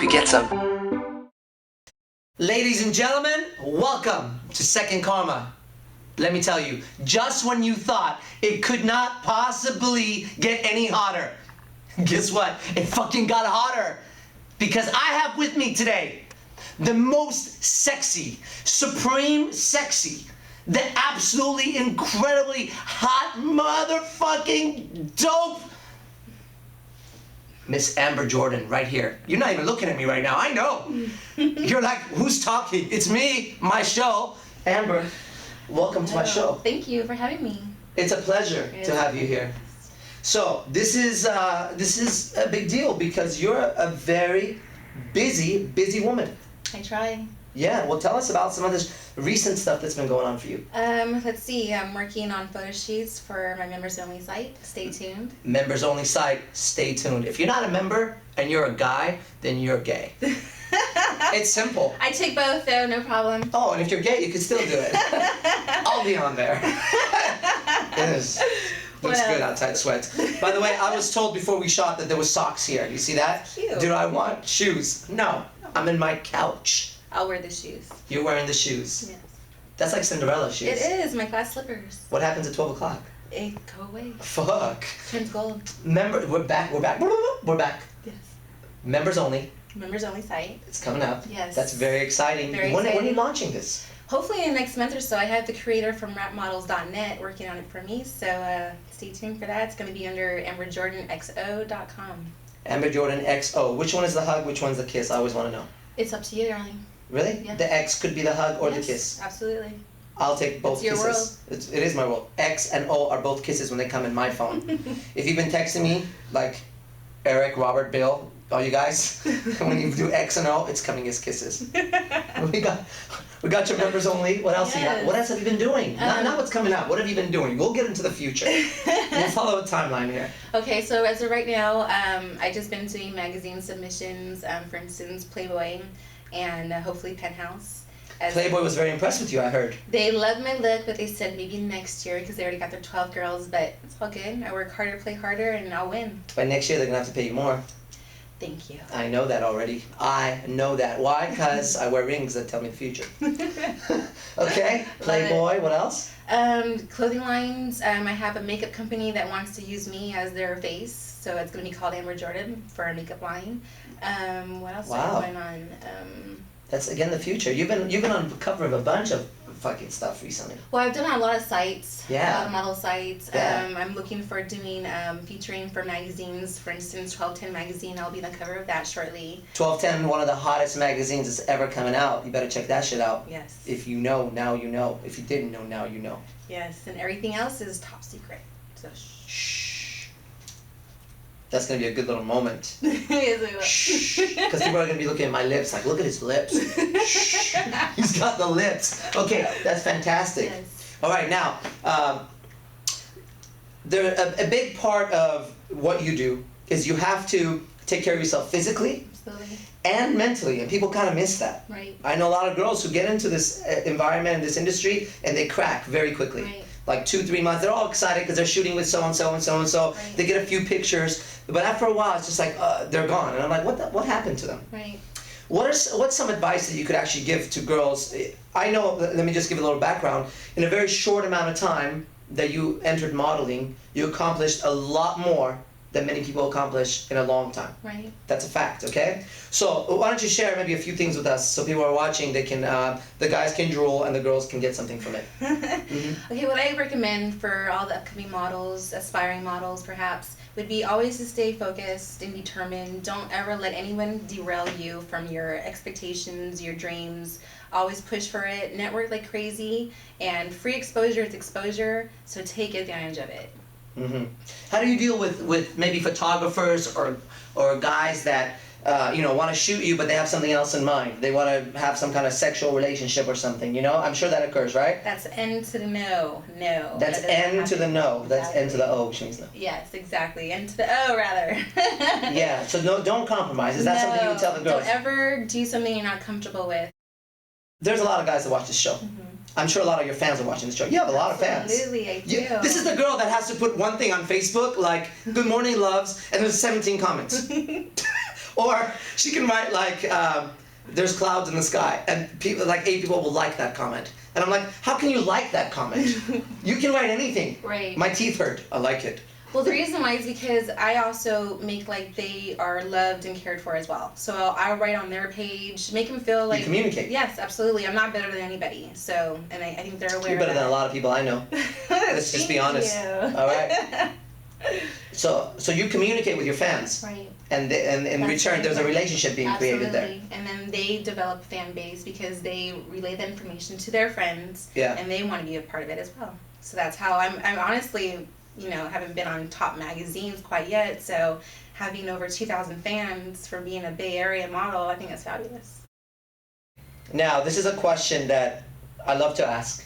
you get some. Ladies and gentlemen, welcome to Second Karma. Let me tell you, just when you thought it could not possibly get any hotter, guess what? It fucking got hotter. Because I have with me today the most sexy, supreme sexy, the absolutely incredibly hot motherfucking dope Miss Amber Jordan right here. You're not even looking at me right now, I know. You're like, who's talking? It's me, my show. Amber, welcome to my show. Thank you for having me. It's a pleasure to have you here. So this is a big deal because you're a very busy woman. I try. Yeah, well tell us about some of this recent stuff that's been going on for you. Let's see, I'm working on photo shoots for my members only site. Stay tuned. Members only site, stay tuned. If you're not a member and you're a guy, then you're gay. It's simple. I take both though, no problem. Oh, and if you're gay, you can still do it. I'll be on there. It is. Looks good outside sweats. By the way, I was told before we shot that there was socks here. You see that? Cute. Do I want shoes? No. I'm in my couch. I'll wear the shoes. You're wearing the shoes. Yes. That's like Cinderella shoes. It is, my class slippers. What happens at 12 o'clock? It go away. Fuck. Turns gold. We're back. Yes. Members only. Members only site. It's coming up. Yes. That's very exciting. Very When exciting. are you launching this? Hopefully in the next month or so. I have the creator from rapmodels.net working on it for me, so stay tuned for that. It's going to be under amberjordanxo.com. Amber Jordan XO. Which one is the hug? Which one's the kiss? I always want to know. It's up to you, darling. Really? Yeah. The X could be the hug or Yes, the kiss. Absolutely. I'll take both It's your kisses. It is my world. X and O are both kisses when they come in my phone. If you've been texting me, like Eric, Robert, Bill, all you guys, when you do X and O, it's coming as kisses. we got your members only. What else you got? What else have you been doing? Not what's coming out. What have you been doing? We'll get into the future. We'll follow a timeline here. Okay, so as of right now, I just been doing magazine submissions, for instance, Playboy, and hopefully Penthouse. Playboy was very impressed with you, I heard. They love my look, but they said maybe next year because they already got their 12 girls, but it's all good. I work harder, play harder, and I'll win. By next year, they're going to have to pay you more. Thank you. I know that already. I know that. Why? Because I wear rings that tell me the future. Okay, Playboy, what else? Clothing lines. I have a makeup company that wants to use me as their face, so it's going to be called Amber Jordan for a makeup line. What else is going on? That's again the future. You've been on the cover of a bunch of fucking stuff recently. Well, I've done a lot of sites, a lot of model sites. Yeah. I'm looking for doing featuring for magazines. For instance, 1210 magazine. I'll be on the cover of that shortly. 1210, one of the hottest magazines that's ever coming out. You better check that shit out. Yes. If you know, now you know. If you didn't know, now you know. Yes, and everything else is top secret. So shh. That's gonna be a good little moment. Shh. Because people are gonna be looking at my lips like, look at his lips. Shh. He's got the lips. Okay, that's fantastic. Yes. All right, now, a big part of what you do is you have to take care of yourself physically and mentally, and people kind of miss that. Right. I know a lot of girls who get into this environment, in this industry, and they crack very quickly. Right. Like 2-3 months, they're all excited because they're shooting with so-and-so and so-and-so. Right. They get a few pictures, but after a while, it's just like, they're gone. And I'm like, what happened to them? Right. What's some advice that you could actually give to girls? I know, let me just give a little background. In a very short amount of time that you entered modeling, you accomplished a lot more than many people accomplish in a long time. Right. That's a fact, okay? So why don't you share maybe a few things with us so people are watching, they can, the guys can drool and the girls can get something from it. Okay, what I recommend for all the upcoming models, aspiring models perhaps, would be always to stay focused and determined. Don't ever let anyone derail you from your expectations, your dreams. Always push for it, network like crazy, and free exposure is exposure, so take advantage of it. Mm-hmm. How do you deal with maybe photographers or guys that want to shoot you but they have something else in mind? They want to have some kind of sexual relationship or something, you know? I'm sure that occurs, right? That's N to the no. No. That's N to the no. That's N to the O, which means no. Yes, exactly. N to the O, rather. Yeah, so no, don't compromise. Is that something you would tell the girls? Don't ever do something you're not comfortable with. There's a lot of guys that watch this show. Mm-hmm. I'm sure a lot of your fans are watching this show. You have a lot of fans. Absolutely, I do. This is the girl that has to put one thing on Facebook, like, good morning, loves, and there's 17 comments. Or she can write like, there's clouds in the sky, and people, like 8 people will like that comment. And I'm like, how can you like that comment? You can write anything. Right. My teeth hurt. I like it. Well, the reason why is because I also make like they are loved and cared for as well. So I'll write on their page, make them feel like... You communicate. Yes, absolutely. I'm not better than anybody. So, and I think they're aware You're better of than that. a lot of people I know. Let's just be honest. Thank you. All right? So you communicate with your fans. Right. And in That's return, there's a right. relationship being created there. Absolutely. And then they develop a fan base because they relay the information to their friends. Yeah. And they want to be a part of it as well. So that's how I'm honestly, you know, haven't been on top magazines quite yet. So having over 2,000 fans for being a Bay Area model, I think that's fabulous. Now, this is a question that I love to ask.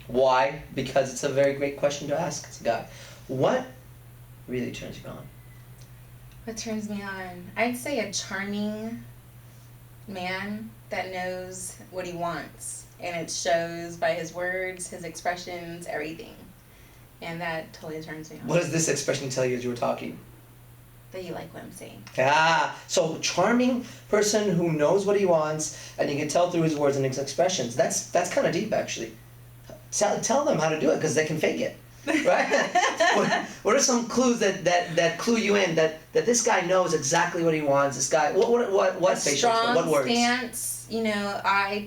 Why? Because it's a very great question to ask as a guy. What really turns you on? What turns me on? I'd say a charming man that knows what he wants. And it shows by his words, his expressions, everything. And that totally turns me on. What does this expression tell you as you were talking? That you like what I'm saying. So charming person who knows what he wants, and you can tell through his words and his expressions. That's kind of deep, actually. Tell them how to do it, because they can fake it, right? what are some clues that clue you in that this guy knows exactly what he wants? This guy, what facial, strong what words? stance. You know, eye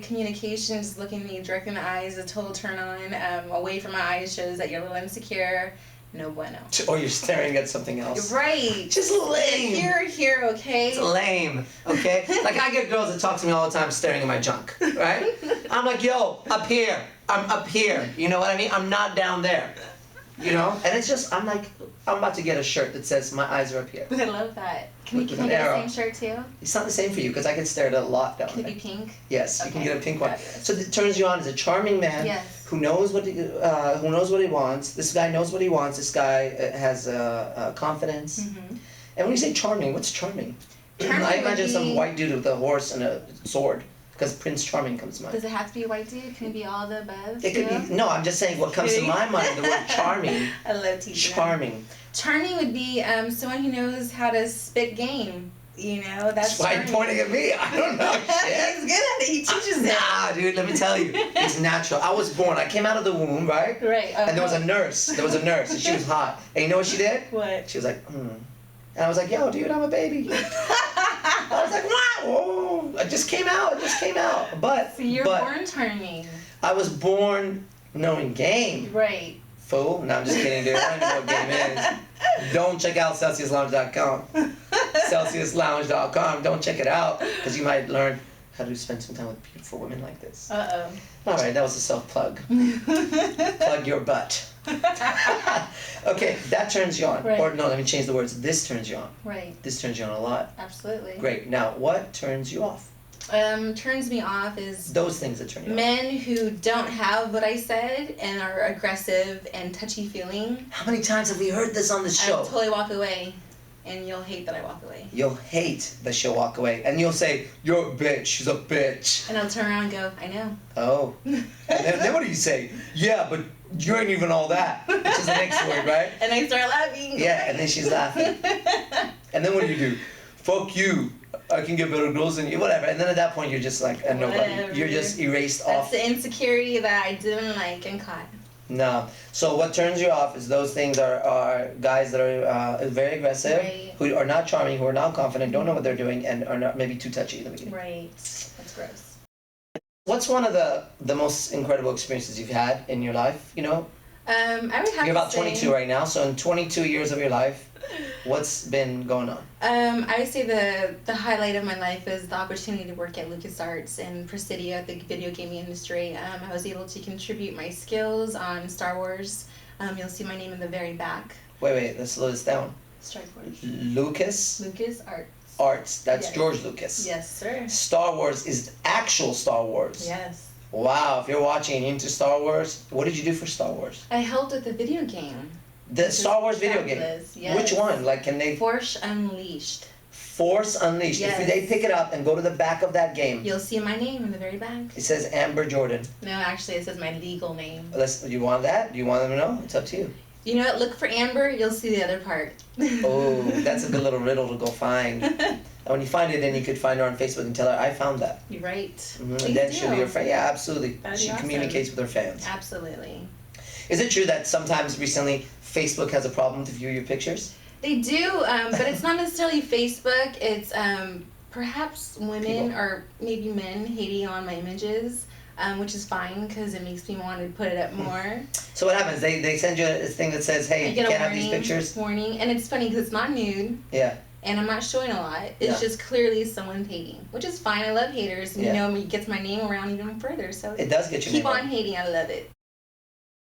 communication, just looking me direct in the eyes, a total turn on. Away from my eyes shows that you're a little insecure. No bueno. Or you're staring at something else. Right. Just lame. Here, okay? It's lame, okay? Like, I get girls that talk to me all the time staring at my junk, right? I'm like, yo, up here. I'm up here. You know what I mean? I'm not down there. You know? And it's just, I'm like, I'm about to get a shirt that says my eyes are up here. I love that. Can we With get an the arrow. same shirt too? It's not the same for you, because I get stared at a lot down Can there. it be pink? Yes, you can Okay, get a pink one. fabulous. So it turns you on as a charming man Yes. who knows what he wants. This guy knows what he wants. This guy has confidence. Mm-hmm. And when you say charming, what's charming? Charming I would imagine some be- white dude with a horse and a sword, because Prince Charming comes to mind. Does it have to be a white dude? Can it be all the above? It could too? be, no, I'm just saying what comes to Kidding. my mind, the word charming. I love teaching. Charming. Charming would be someone who knows how to spit game. You know, that's Why are you charming. pointing at me? I don't know shit. He's good at it. He teaches it. Nah, dude, let me tell you. It's natural. I was born, I came out of the womb, right? Right. And there was a nurse. There was a nurse, and she was hot. And you know what she did? What? She was like, And I was like, yo, dude, I'm a baby. I was like, wow, whoa. It just came out. But, So you're but born charming. I was born knowing game. Right. Fool. No, I'm just kidding, dude. I don't know what game is. Don't check out CelsiusLounge.com. CelsiusLounge.com. Don't check it out, because you might learn how to spend some time with beautiful women like this. Uh-oh. All right, that was a self-plug. Plug your butt. Okay, that turns you on. Right. Or no, let me change the words. This turns you on. Right. This turns you on a lot. Absolutely. Great. Now, what turns you off? Turns me off is Those things that turn you off. men who don't have what I said and are aggressive and touchy-feeling. How many times have we heard this on the I show? totally walk away, and you'll hate that I walk away. You'll hate that she'll walk away, and you'll say, "You're a bitch. She's a bitch." And I'll turn around and go, I know. Oh. And then what do you say? Yeah, but you ain't even all that. Which is the next word, right? And I start laughing. Yeah, and then she's laughing. And then what do? Fuck you. I can get better girls than you. Whatever. And then at that point, you're just like a nobody. Whatever. You're just erased That's off. the insecurity that I didn't like and caught. No. So what turns you off is those things are guys that are very aggressive, Right. who are not charming, who are not confident, don't know what they're doing, and are not maybe too touchy in the beginning. Right. That's gross. What's one of the most incredible experiences you've had in your life? You know, I would have you're to about say, 22 right now. So in 22 years of your life, what's been going on? I would say the highlight of my life is the opportunity to work at LucasArts and Presidio at the video gaming industry. I was able to contribute my skills on Star Wars. You'll see my name in the very back. Wait, let's slow this down. Star Wars. LucasArts. LucasArts. That's Yes. George Lucas. Yes, sir. Star Wars is actual Star Wars. Yes. Wow, if you're watching and into Star Wars, what did you do for Star Wars? I helped with the video game. The Which Star is Wars video game. fabulous, yes. Which one? Like, can they... Force Unleashed. Force Unleashed. Yes. If they pick it up and go to the back of that game, You'll see my name in the very back. it says Amber Jordan. No, actually, it says my legal name. You want that? Do you want them to know? It's up to you. You know what? Look for Amber. You'll see the other part. Oh, that's a good little riddle to go find. And when you find it, then you could find her on Facebook and tell her, I found that. You're right. Mm-hmm. And then she'll be your friend. Yeah, absolutely. That'd She be awesome. communicates with her fans. Absolutely. Is it true that sometimes recently Facebook has a problem to view your pictures? They do, but it's not necessarily Facebook. It's perhaps women People. or maybe men hating on my images, which is fine because it makes me want to put it up more. So what happens? They send you a thing that says, hey, I you get can't a have these pictures? warning, and it's funny because it's not nude. Yeah. And I'm not showing a lot. It's Yeah. just clearly someone hating, which is fine. I love haters. And, Yeah. you know, it gets my name around even further. So It does get your keep name on out. hating. I love it.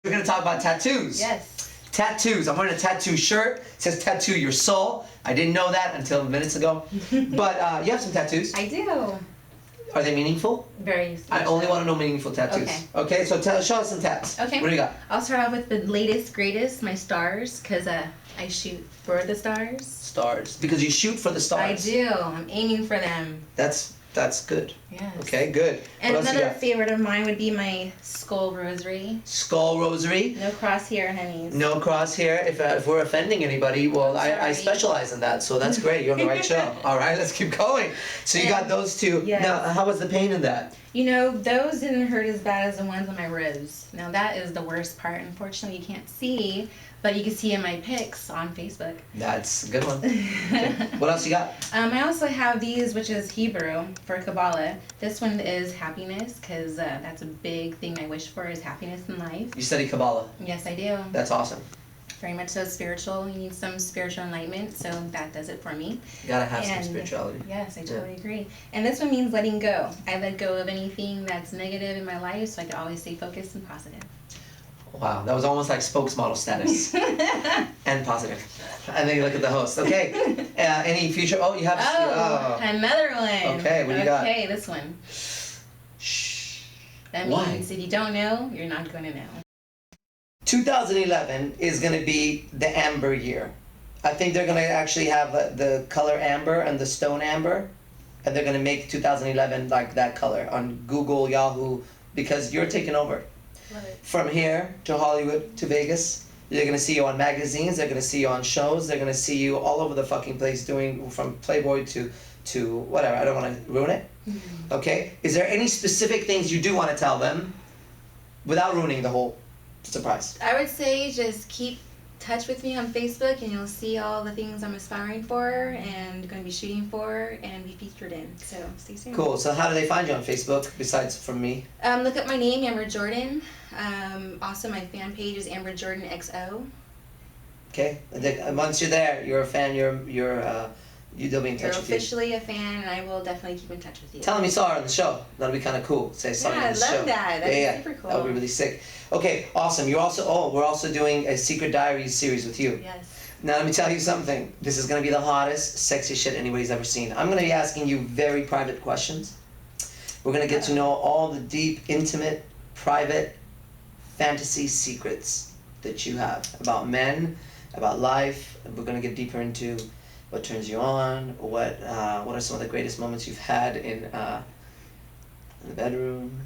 We're going to talk about tattoos. Yes. Tattoos. I'm wearing a tattoo shirt. It says tattoo your soul. I didn't know that until minutes ago. But you have some tattoos. I do. Are they meaningful? Very. I only want to know meaningful tattoos. Okay, so show us some tats. Okay. What do you got? I'll start off with the latest, greatest, my stars, because I shoot for the stars. Stars. Because you shoot for the stars. I do. I'm aiming for them. That's good. Yes. Okay, good. And what else you another got? favorite of mine would be my skull rosary. Skull rosary. No crosshair, honeys. No crosshair. If we're offending anybody, well, I Sorry. specialize in that, so that's great. You're on the right show. All right, let's keep going. So you got those two. Yes. Now, how was the pain in that? You know, those didn't hurt as bad as the ones on my ribs. Now that is the worst part. Unfortunately, you can't see, but you can see in my pics on Facebook. That's a good one. Okay. What else you got? I also have these, which is Hebrew for Kabbalah. This one is happiness, because that's a big thing I wish for is happiness in life. You study Kabbalah. Yes, I do. That's awesome. Very much so spiritual. You need some spiritual enlightenment, so that does it for me. You gotta have some And- spirituality. Yes, I totally agree. And this one means letting go. I let go of anything that's negative in my life so I can always stay focused and positive. Wow, that was almost like spokesmodel status. And positive. And then you look at the host. Okay. Any future? Oh, you have. Oh, another one. Okay, what do you got? Okay, this one. Shh. That Why? means if you don't know, you're not going to know. 2011 is going to be the amber year. I think they're going to actually have the color amber and the stone amber, and they're going to make 2011 like that color on Google, Yahoo, because you're taking over. Love it. From here to Hollywood to Vegas, they're going to see you on magazines, they're going to see you on shows, they're going to see you all over the fucking place doing from Playboy to whatever. I don't want to ruin it. Okay? Is there any specific things you do want to tell them without ruining the whole surprise? I would say just keep touch with me on Facebook and you'll see all the things I'm aspiring for and going to be shooting for and be featured in. So stay tuned. Cool. So how do they find you on Facebook besides from me? Look up my name, Amber Jordan. Also, my fan page is Amber Jordan XO. Okay. And once you're there, you're a fan. They'll be in You're touch with you. officially a fan, and I will definitely keep in touch with you. Tell them you saw her on the show. That'll be kind of cool. Say saw you Yeah, on I the love show. that. That'd be yeah, super cool. That would be really sick. Okay, awesome. We're also doing a Secret Diaries series with you. Yes. Now let me tell you something. This is gonna be the hottest, sexiest shit anybody's ever seen. I'm gonna be asking you very private questions. We're gonna get to know all the deep, intimate, private, fantasy secrets that you have about men, about life. We're gonna get deeper into what turns you on, what are some of the greatest moments you've had in the bedroom.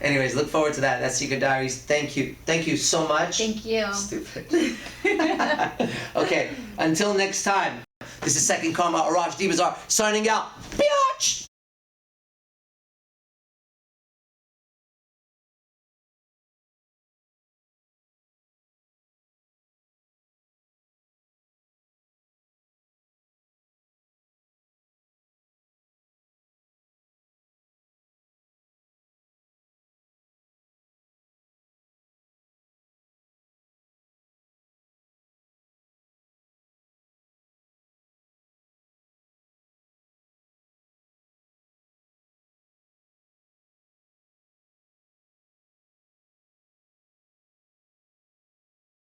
Anyways, look forward to that. That's Secret Diaries. Thank you so much. Thank you. Stupid. Okay, until next time, this is Second Karma, Arash Dibazar signing out. Biatch!